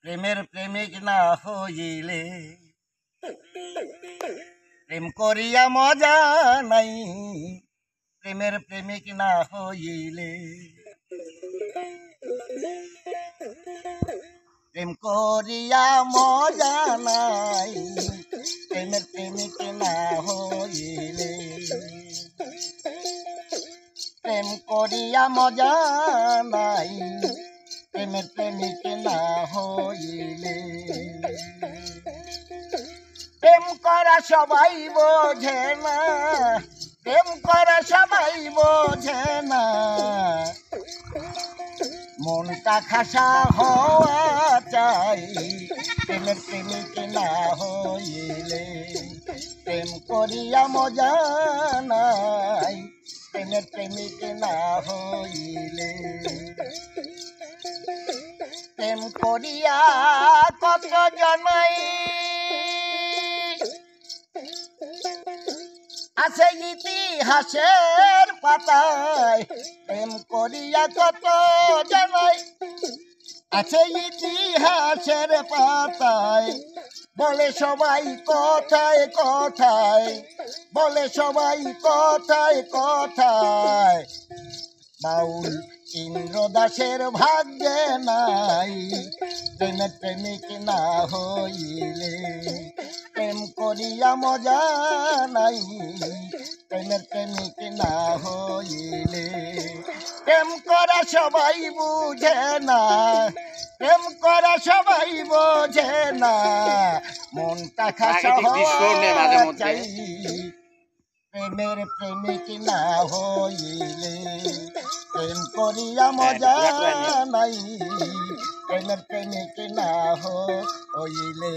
প্রেমের প্রেমিক না হইলে প্রেম করিয়া মজা নাই। প্রেমের প্রেমিক না হইলে প্রেম করিয়া মজা নাই। প্রেমের প্রেমিক না হইলে প্রেম করিয়া মজা নাই। প্রেমের প্রেমিক না হইলে প্রেম করা সবাই বোঝে না। প্রেম করা সবাই বোঝে না। মনটা খাসা হওয়া চাই। প্রেমের প্রেমিক না হইলে প্রেম করিয়া মজা নাই। প্রেমের প্রেমিক না হইলে প্রেম করিয়া কত জনাই আছে ইতিহাসের পাতায়। প্রেম করিয়া কত জনাই আছে ইতিহাসের পাতায়। বলে সবাই কথায় কথায়, বলে সবাই কথায় কথায়। বাউল ইন্দ্রদাসের ভাগ্যে নাই। প্রেমের প্রেমিক না হইলে প্রেম করিয়া মজা নাই। প্রেমের প্রেমিক না হইলে প্রেম করা সবাই বুঝে না। প্রেম করা সবাই বোঝে না। মনটা খাসা হওয়া চাই। প্রেমের প্রেমিক না হইলে প্রেম করিয়া মজা নাই। প্রেমের প্রেমিক না হইলে